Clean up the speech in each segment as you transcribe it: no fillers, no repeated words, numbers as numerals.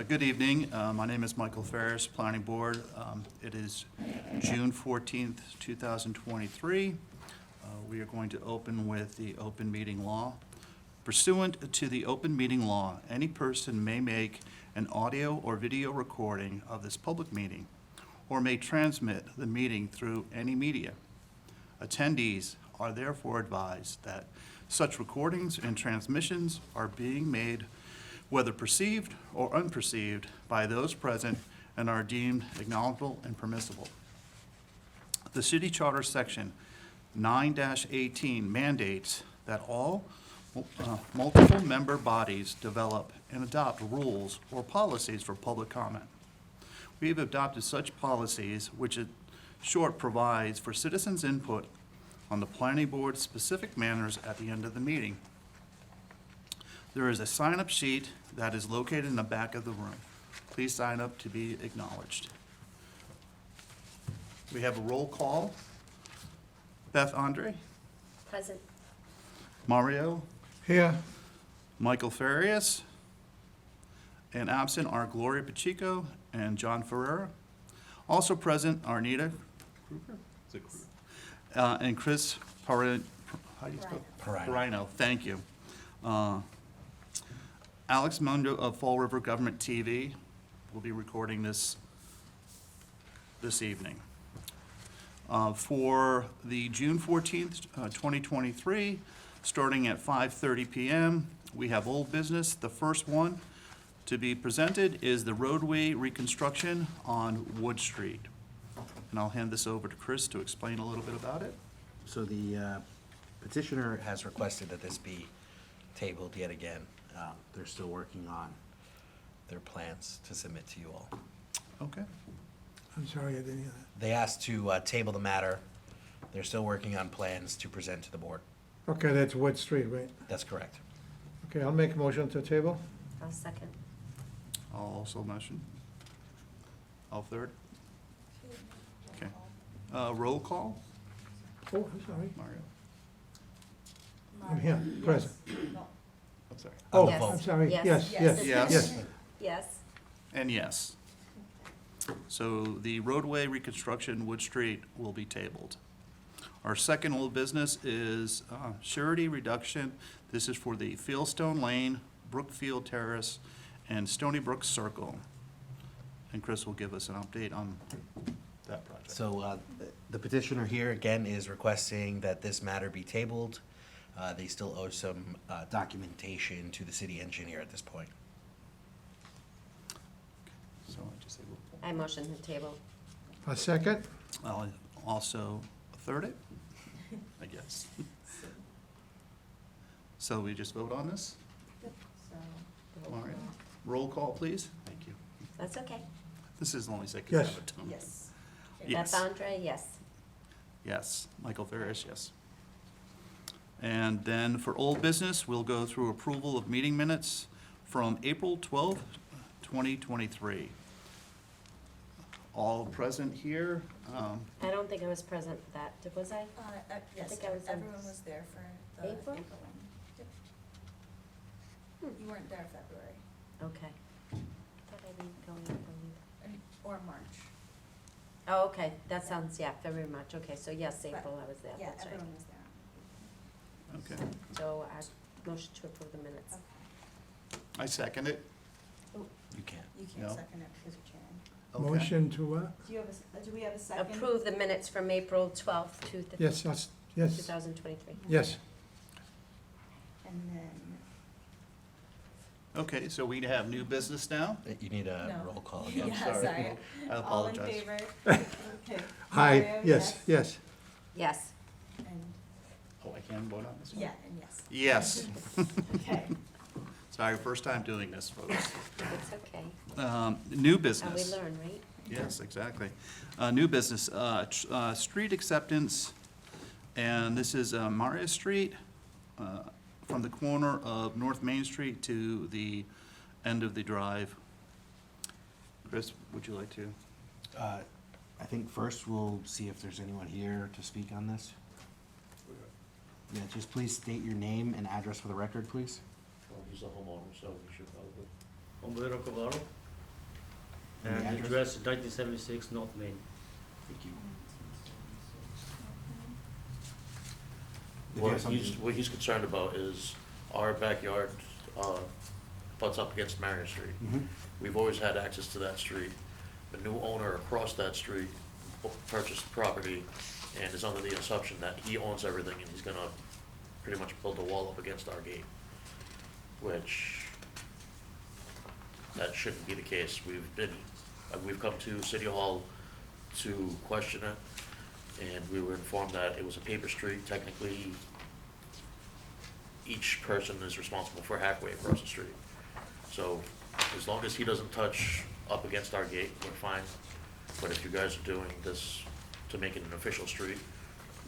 Good evening. My name is Michael Ferris, Planning Board. It is June 14th, 2023. We are going to open with the open meeting law. Pursuant to the open meeting law, any person may make an audio or video recording of this public meeting or may transmit the meeting through any media. Attendees are therefore advised that such recordings and transmissions are being made whether perceived or unperceived by those present and are deemed acknowledgeable and permissible. The City Charter Section 9-18 mandates that all multiple member bodies develop and adopt rules or policies for public comment. We have adopted such policies, which in short provides for citizens' input on the planning board's specific manners at the end of the meeting. There is a sign-up sheet that is located in the back of the room. Please sign up to be acknowledged. We have a roll call. Beth Andre, Present. Mario, Here. Michael Farias, and absent are Gloria Pacheco and John Ferrera. Also present are Nita Kruger? Is it Kruger? And Chris Parino. How do you spell it? Parino, thank you. Alex Mundo of Fall River Government TV will be recording this evening. For the June 14th, 2023, starting at 5:30 PM, we have old business. The first one to be presented is the roadway reconstruction on Wood Street. And I'll hand this over to Chris to explain a little bit about it. So the petitioner has requested that this be tabled yet again. They're still working on their plans to submit to you all. Okay. I'm sorry, I didn't hear that. They asked to table the matter. They're still working on plans to present to the board. Okay, that's Wood Street, right? That's correct. Okay, I'll make a motion to table. I'll second. I'll also motion. I'll third. Okay. Roll call, Oh, I'm sorry. Mario. I'm here, present. I'm sorry. Oh, Yes. I'm sorry. Yes. Yes, Yes. yes, Yes. yes. Yes. And yes. So the roadway reconstruction Wood Street will be tabled. Our second old business is surety reduction. This is for the Fieldstone Lane, Brookfield Terrace, and Stony Brook Circle. And Chris will give us an update on that project. So the petitioner here again is requesting that this matter be tabled. They still owe some documentation to the city engineer at this point. So I just say, I motion to table. A second? I'll also third it, I guess. So we just vote on this? All right. Roll call, please. Thank you. That's okay. This is only second. Yes. Yes. Yes. Beth Andre, yes. Yes. Michael Ferris, yes. And then for old business, we'll go through approval of meeting minutes from April 12th, 2023. All present here. I don't think I was present for that, was I? Yes, think I was in- everyone was there for the April? April one. Yep. You weren't there February, Okay. Thought I didn't go in April or March. either. Oh, okay, that sounds, yeah, February, March, okay, so yes, But, April, I was there, Yeah, that's right. everyone was there. Okay. So I motion to approve the minutes. Okay. I second it. You can't. You No. can't second it because you're chairing. Okay. Motion to what? Do you have do we have a second? Approve the minutes from April 12th, Yes, yes, 2023. yes. And then, Okay, so we have new business now. You need a No. roll call again. yeah, sorry. sorry. I All in apologize. favor? Okay. Aye, Mario, yes, yes. Yes. And, Oh, I can vote on this one? yeah, and yes. Yes. Okay. Sorry, first time doing this, folks. It's okay. New And we business. learn, right? Yes, exactly. New business, street acceptance, and this is Maria Street, from the corner of North Main Street to the end of the drive. Chris, would you like to? I think first we'll see if there's anyone here to speak on this. Yeah, just please state your name and address for the record, please. Well, he's a homeowner, so we should probably. Humberto Cavaro, And the And the address? address is 1976 North Main. Thank you. What he's concerned about is our backyard butts up against Marion Street. Mhm. We've always had access to that street. The new owner across that street purchased the property and is under the assumption that he owns everything and he's gonna pretty much build a wall up against our gate, which that shouldn't be the case. We've come to City Hall to question it, and we were informed that it was a paper street. Technically, each person is responsible for halfway across the street. So as long as he doesn't touch up against our gate, we're fine. But if you guys are doing this to make it an official street,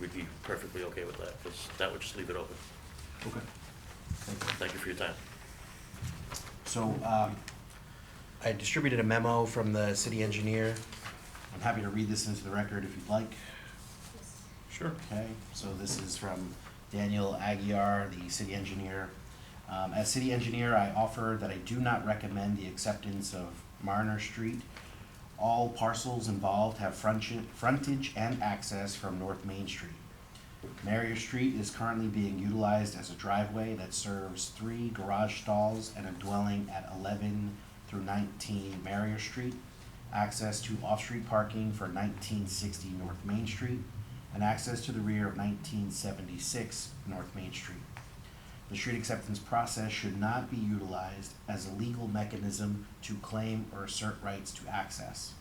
we'd be perfectly okay with that, because that would just leave it open. Okay. Thank you. Thank you for your time. So, I distributed a memo from the city engineer. I'm happy to read this into the record if you'd like. Sure. Okay, so this is from Daniel Aguiar, the city engineer. As city engineer, I offer that I do not recommend the acceptance of Mariner Street. All parcels involved have frontage and access from North Main Street. Marion Street is currently being utilized as a driveway that serves 3 garage stalls and a dwelling at 11 through 19 Marion Street, access to off-street parking for 1960 North Main Street, and access to the rear of 1976 North Main Street. The street acceptance process should not be utilized as a legal mechanism to claim or assert rights to access.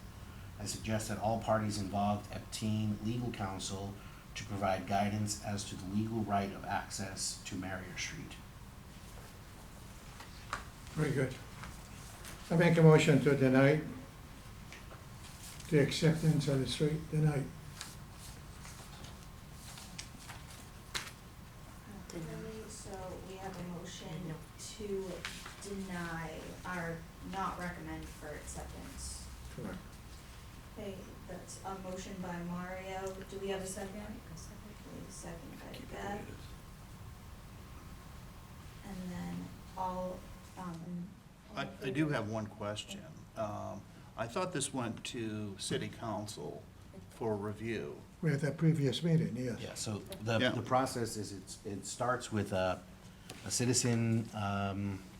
I suggest that all parties involved obtain legal counsel to provide guidance as to the legal right of access to Marion Street. Very good. I make a motion to deny the acceptance of the street, deny. Okay, so we have a motion to deny or not recommend for acceptance. Correct. Okay, that's a motion by Mario. Do we have a second? Okay, second by Beth. And then all, I do have one question. I thought this went to city council for review. We had that previous meeting, yes. Yeah, so Yeah. the process is it starts with a citizen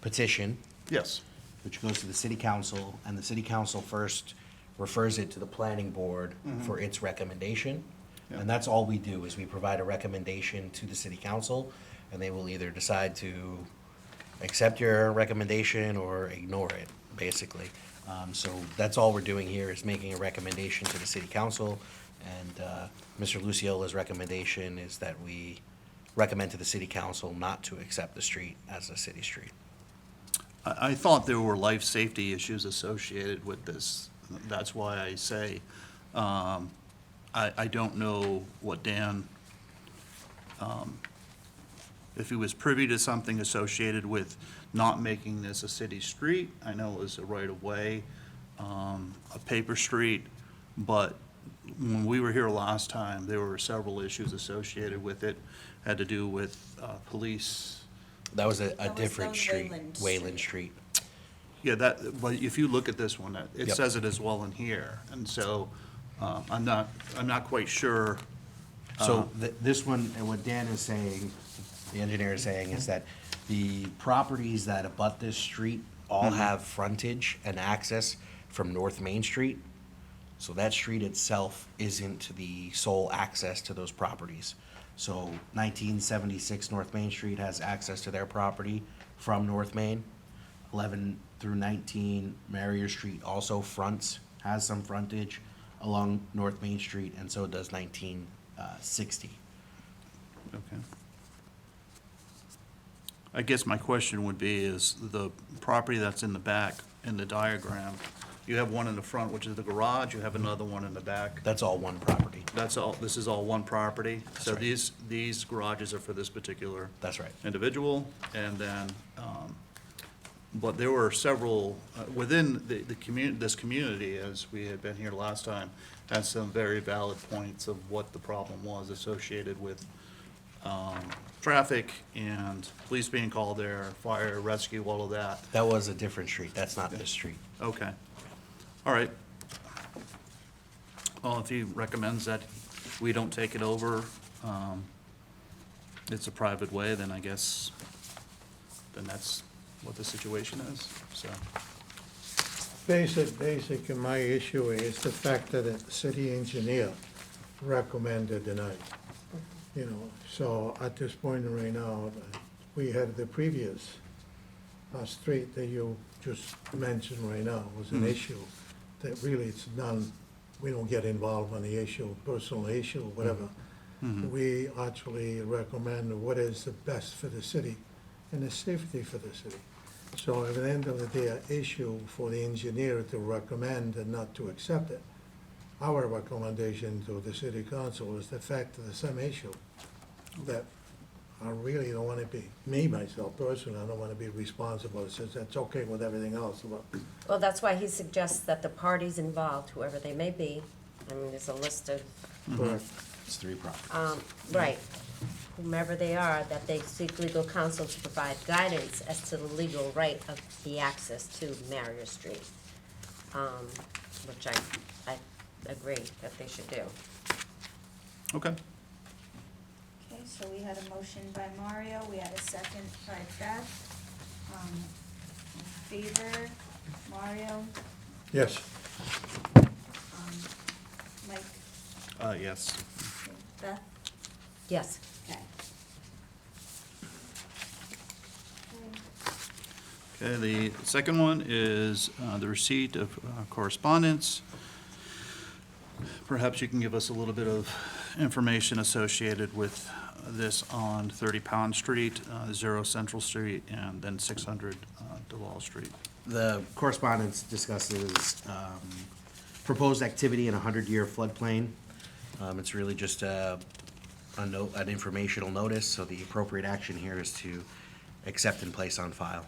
petition, Yes. which goes to the city council, and the city council first refers it to the planning board for its recommendation. Yeah. And that's all we do, is we provide a recommendation to the city council, and they will either decide to accept your recommendation or ignore it, basically. So that's all we're doing here, is making a recommendation to the city council. And Mr. Luciola's recommendation is that we recommend to the city council not to accept the street as a city street. I thought there were life safety issues associated with this. That's why I say, I don't know what Dan, if he was privy to something associated with not making this a city street. I know it was a right-of-way, a paper street, but when we were here last time, there were several issues associated with it, had to do with police. That was a That was different street, Wayland Wayland Street. Yeah, that, but if you look at this one, it Yep. says it as well in here, and so, I'm not quite sure. So this one, and what Dan is saying, the engineer is saying, is that the properties that abut this street all have frontage and access from North Main Street. So that street itself isn't the sole access to those properties. So 1976 North Main Street has access to their property from North Main. 11 through 19 Marion Street also has some frontage along North Main Street, and so does 1960. Okay. I guess my question would be, is the property that's in the back, in the diagram, you have one in the front, which is the garage, you have another one in the back. That's all one property. That's all, this is all one property? So right. these garages are for this particular That's right. individual, and then, but there were several, within this community, as we had been here last time, had some very valid points of what the problem was associated with traffic and police being called there, fire, rescue, all of that. That was a different street. That's not this street. Okay. All right. Well, if he recommends that we don't take it over, it's a private way, then I guess, then that's what the situation is, so. Basic, my issue is the fact that the city engineer recommended denied. You know, so at this point right now, we had the previous street that you just mentioned right now was an Mhm. issue that really it's none, we don't get involved on the issue, personal issue, whatever. Mhm. We actually recommend what is the best for the city and the safety for the city. So at the end of the day, an issue for the engineer to recommend and not to accept it. Our recommendation to the city council is the fact that there's some issue that I really don't want to be, me, myself personally, I don't want to be responsible. It says that's okay with everything else, but Well, that's why he suggests that the parties involved, whoever they may be, I mean, there's a list of, correct. It's 3 properties. right, whomever they are, that they seek legal counsel to provide guidance as to the legal right of the access to Marriott Street, which I agree that they should do. Okay. Okay, so we had a motion by Mario, we had a second by Beth. In favor, Mario, Yes, Mike, Yes. Beth, Yes, okay. Okay, the second one is the receipt of correspondence. Perhaps you can give us a little bit of information associated with this on 30 Pound Street, 0 Central Street, and then 600 DeWall Street. The correspondence discusses proposed activity in a 100-year floodplain. It's really just a note, an informational notice, so the appropriate action here is to accept and place on file.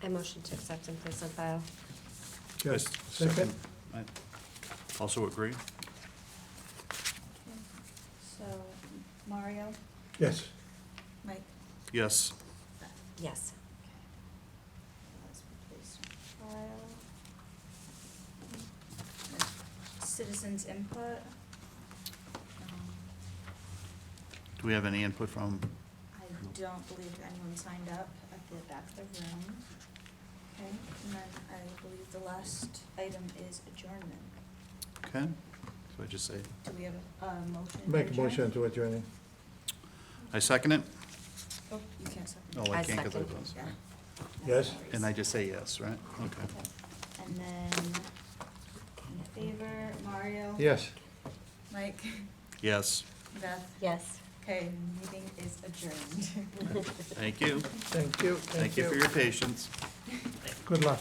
I motion to accept and place on file. yes, Yes, second, I also agree. So, Mario, yes, Mike, Yes. Beth. Yes. Let's place on file. Citizens input. Do we have any input from, I don't believe anyone signed up at the back of the room. Okay, and then I believe the last item is adjournment. okay, so I just say, Do we have a motion? to make a adjourn? motion to adjourn. I second it? Oh, you can't second. Oh, I I can't because I second. was, Yeah. right. No Yes. worries. And I just say yes, right? Okay. Okay. And then, in favor, Mario? Yes. Mike? Yes, Beth? Yes. Okay, meeting is adjourned. thank you. Thank you, Thank you for your patience. Good luck.